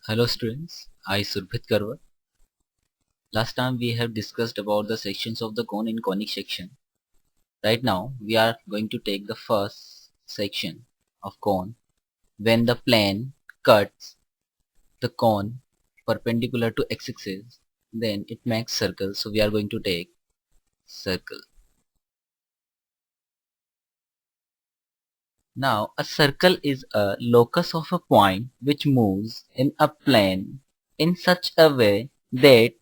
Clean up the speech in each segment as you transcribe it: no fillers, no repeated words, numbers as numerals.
Hello students, I Surbhit Karwar. Last time we have discussed about the sections of the cone in conic section. Right now we are going to take the first section of cone when the plane cuts the cone perpendicular to x-axis, then it makes circle, so we are going to take circle. Now a circle is a locus of a point which moves in a plane in such a way that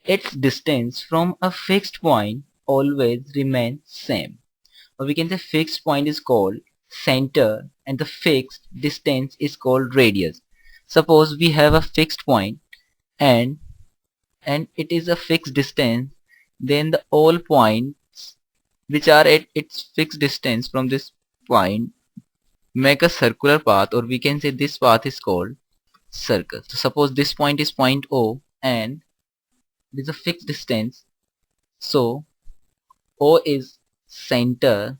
its distance from a fixed point always remains same. Or we can say fixed point is called center and the fixed distance is called radius. Suppose we have a fixed point and it is a fixed distance, then the all points which are at its fixed distance from this point make a circular path, or we can say this path is called circle. So suppose this point is point O and it is a fixed distance, so O is center,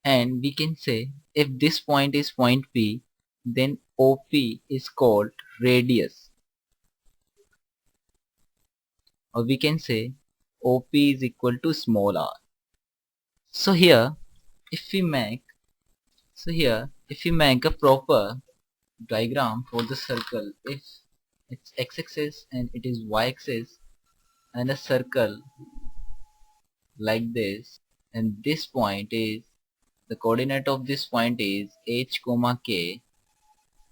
and we can say if this point is point P, then OP is called radius, or we can say OP is equal to small r. So here if we make if we make a proper diagram for the circle, if it's x-axis and it is y-axis and a circle like this, and this point is the coordinate of this point is h comma k,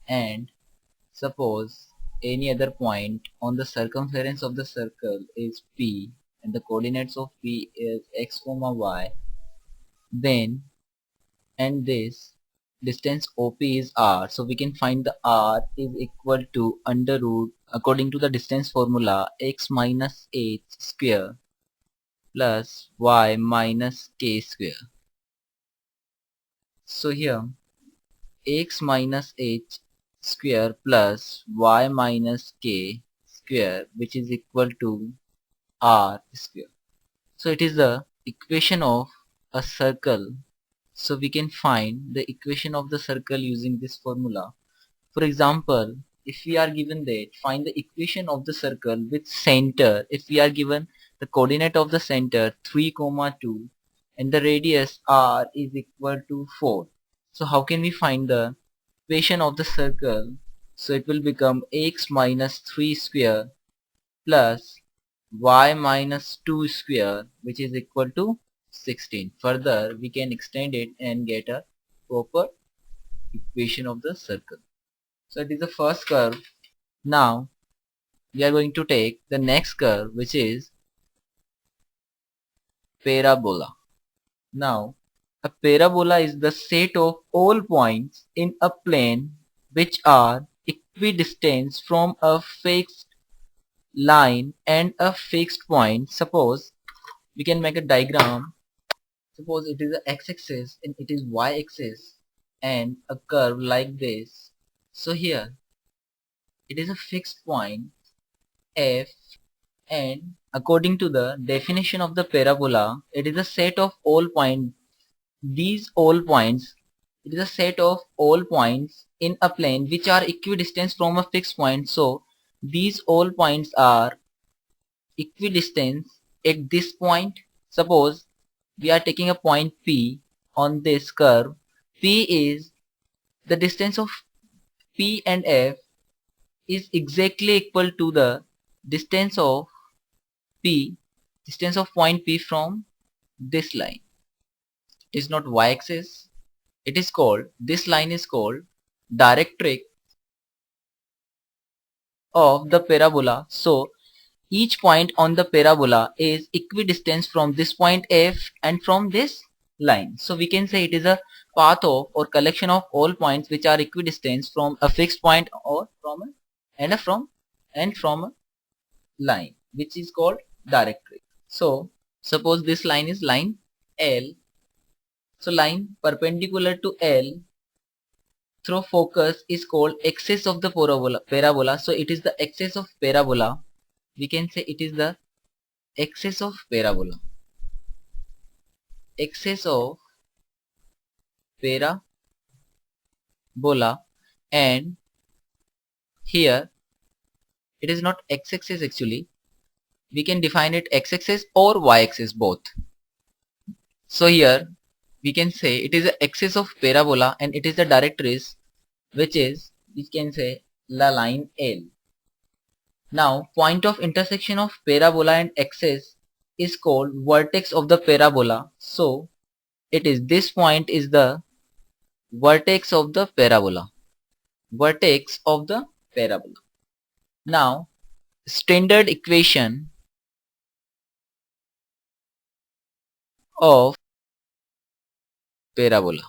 and suppose any other point on the circumference of the circle is P and the coordinates of P is x comma y, then and this distance OP is R, so we can find the R is equal to under root, according to the distance formula, x minus h square plus y minus k square. So here x minus h square plus y minus k square, which is equal to r square. So it is the equation of a circle. So we can find the equation of the circle using this formula. For example, if we are given that find the equation of the circle with center, if we are given the coordinate of the center 3 comma 2 and the radius r is equal to 4. So how can we find the equation of the circle? So it will become x minus 3 square plus y minus 2 square, which is equal to 16. Further we can extend it and get a proper equation of the circle. So it is the first curve. Now we are going to take the next curve, which is parabola. Now a parabola is the set of all points in a plane which are equidistant from a fixed line and a fixed point. Suppose we can make a diagram. Suppose it is a x-axis and it is y-axis and a curve like this. So here it is a fixed point f, and according to the definition of the parabola, it is a set of all points. These all points, it is a set of all points in a plane which are equidistant from a fixed point. So these all points are equidistant at this point. Suppose we are taking a point P on this curve. P is the distance of P and F is exactly equal to the distance of P, distance of point P from this line. It is not y-axis. It is called, this line is called directrix of the parabola. So each point on the parabola is equidistant from this point F and from this line. So we can say it is a path of or collection of all points which are equidistant from a fixed point or from a from a line, which is called directrix. So suppose this line is line L. So line perpendicular to L through focus is called axis of the parabola. So it is the axis of parabola. We can say it is the axis of parabola. Axis of parabola, and here it is not x-axis actually. We can define it x-axis or y-axis both. So here we can say it is the axis of parabola and it is the directrix, which is, we can say, la line L. Now point of intersection of parabola and axis is called vertex of the parabola. So it is, this point is the vertex of the parabola. Vertex of the parabola. Now standard equation of parabola.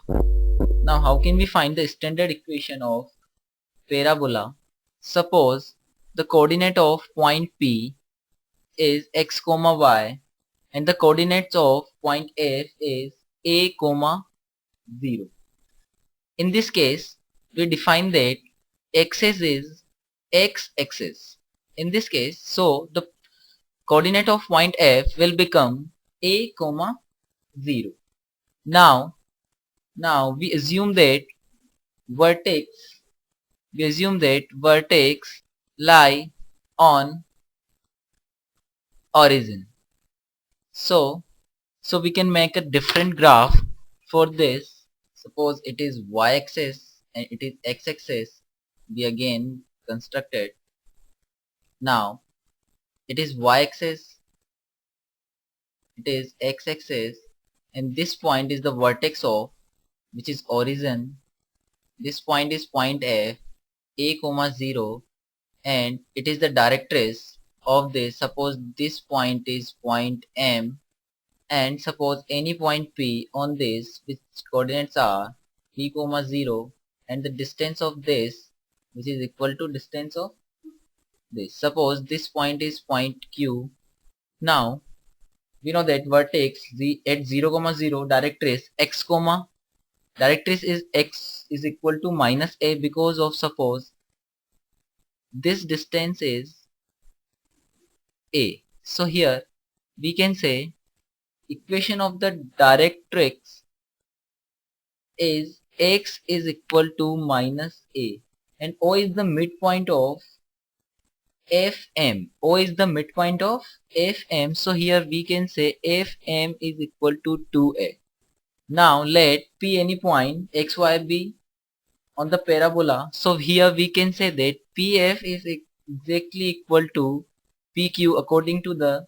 Now how can we find the standard equation of parabola? Suppose the coordinate of point P is x comma y and the coordinates of point F is a comma 0. In this case we define that axis is x-axis. In this case, so the coordinate of point F will become a comma 0. Now we assume that vertex lie on origin. So we can make a different graph for this. Suppose it is y-axis and it is x-axis. We again constructed. Now it is y-axis, it is x-axis, and this point is the vertex of, which is origin. This point is point F, a comma 0, and it is the directrix of this. Suppose this point is point M, and suppose any point P on this, which coordinates are p comma 0, and the distance of this, which is equal to distance of this. Suppose this point is point Q. Now we know that vertex at 0 comma 0 directrix x comma directrix is x is equal to minus a, because of, suppose this distance is a. So here we can say equation of the directrix is x is equal to minus a, and O is the midpoint of Fm. O is the midpoint of Fm. So here we can say Fm is equal to 2a. Now let P any point x, y, b on the parabola. So here we can say that PF is exactly equal to PQ according to the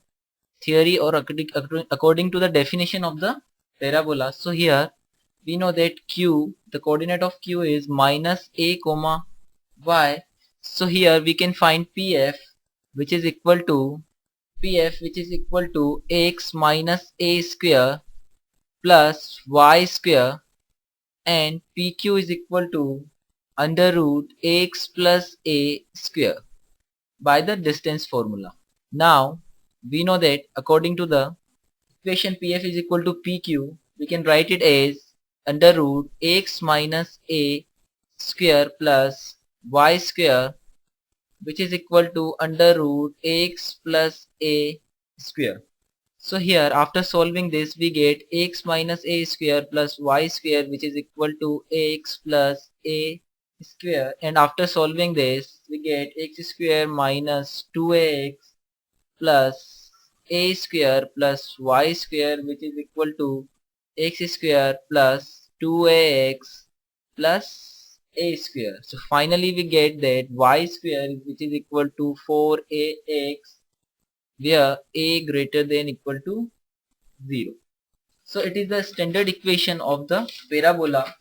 theory or according to the definition of the parabola. So here we know that Q, the coordinate of Q is minus a comma y. So here we can find PF, which is equal to x minus a square plus y square, and PQ is equal to under root x plus a square by the distance formula. Now we know that according to the equation PF is equal to PQ, we can write it as under root x minus a square plus y square, which is equal to under root x plus a square. So here after solving this we get x minus a square plus y square, which is equal to x plus a square, and after solving this we get x square minus 2ax plus a square plus y square, which is equal to x square plus 2ax plus a square. So finally we get that y square, which is equal to 4ax, where a greater than equal to 0. So it is the standard equation of the parabola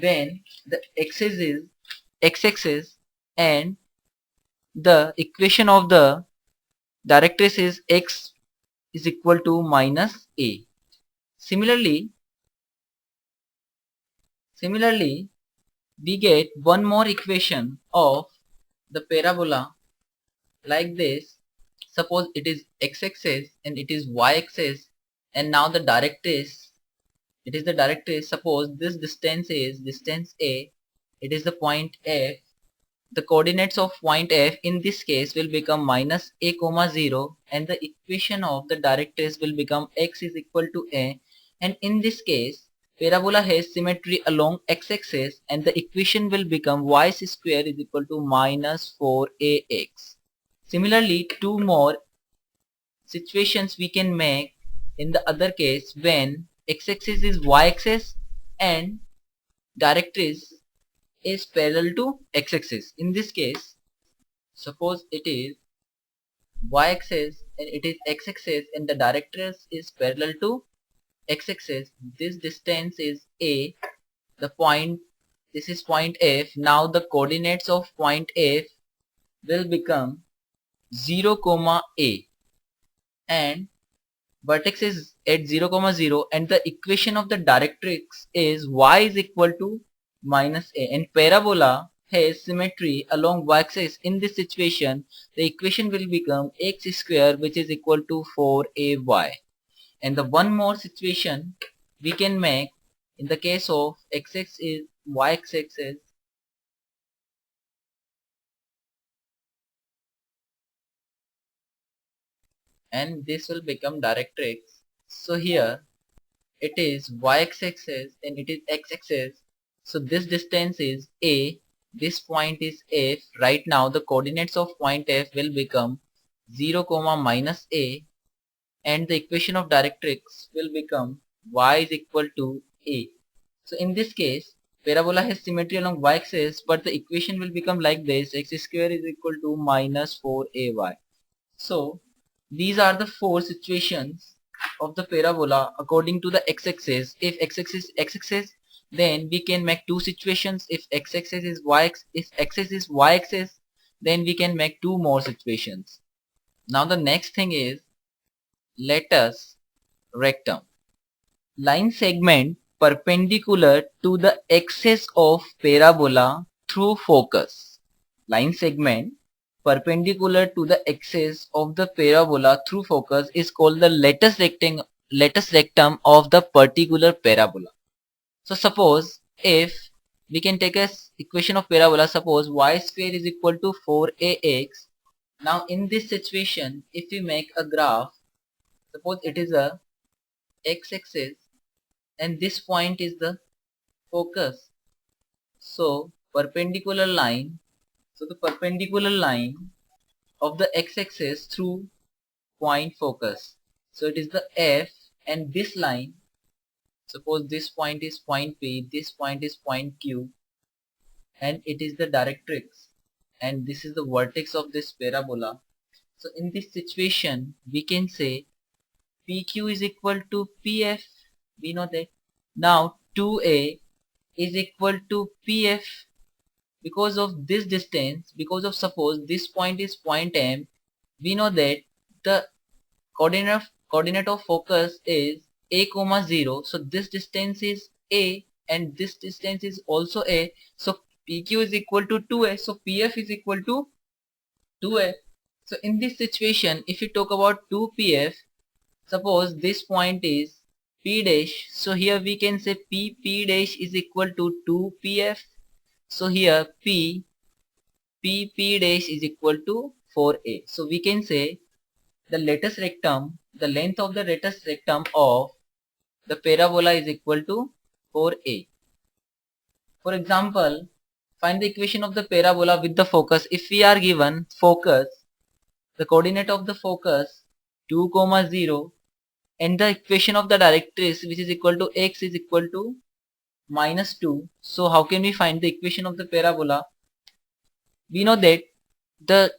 when the axis is x-axis and the equation of the directrix is x is equal to minus a. Similarly we get one more equation of the parabola like this. Suppose it is x-axis and it is y-axis, and now the directrix, it is the directrix. Suppose this distance is distance a, it is the point F. The coordinates of point F in this case will become minus a comma 0, and the equation of the directrix will become x is equal to a, and in this case parabola has symmetry along x-axis and the equation will become y square is equal to minus 4ax. Similarly, two more situations we can make in the other case when x-axis is y-axis and directrix is parallel to x-axis. In this case, suppose it is y-axis and it is x-axis and the directrix is parallel to x-axis. This distance is a. The point, this is point F. Now the coordinates of point F will become 0, a and vertex is at 0, 0 and the equation of the directrix is y is equal to minus a and parabola has symmetry along y-axis. In this situation, the equation will become x square which is equal to 4ay. And the one more situation we can make in the case of x-axis is y-axis and this will become directrix. So here it is y-axis and it is x-axis. So this distance is a, this point is f. Right now the coordinates of point f will become 0, minus a and the equation of directrix will become y is equal to a. So in this case, parabola has symmetry along y-axis but the equation will become like this, x square is equal to minus 4ay. So these are the four situations of the parabola according to the x-axis. If x-axis x-axis, then we can make two situations. If x-axis is x-axis is y-axis, then we can make two more situations. Now the next thing is latus rectum. Line segment perpendicular to the axis of parabola through focus. Line segment perpendicular to the axis of the parabola through focus is called the latus rectum of the particular parabola. So suppose if we can take a equation of parabola, suppose y square is equal to 4ax. Now in this situation, if we make a graph, suppose it is a x-axis and this point is the focus. So perpendicular line, so the perpendicular line of the x-axis through point focus. So it is the F and this line, suppose this point is point P, this point is point Q and it is the directrix and this is the vertex of this parabola. So in this situation we can say PQ is equal to PF. We know that. Now 2A is equal to PF because of this distance, because of suppose this point is point M, we know that the coordinate of focus is a comma 0. So this distance is a and this distance is also a. So PQ is equal to 2a. So PF is equal to 2a. So in this situation, if you talk about 2PF, suppose this point is P dash. So here we can say P dash is equal to 2PF. So here P dash is equal to 4a. So we can say the latus rectum, the length of the latus rectum of the parabola is equal to 4a. For example, find the equation of the parabola with the focus. If we are given focus, the coordinate of the focus 2, 0 and the equation of the directrix which is equal to x is equal to minus 2. So how can we find the equation of the parabola? We know that the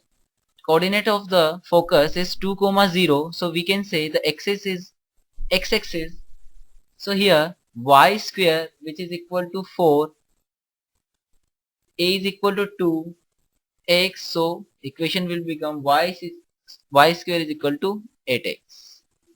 coordinate of the focus is 2, 0. So we can say the axis is x-axis. So here y square which is equal to 4, a is equal to 2, x. So equation will become y square is equal to 8x.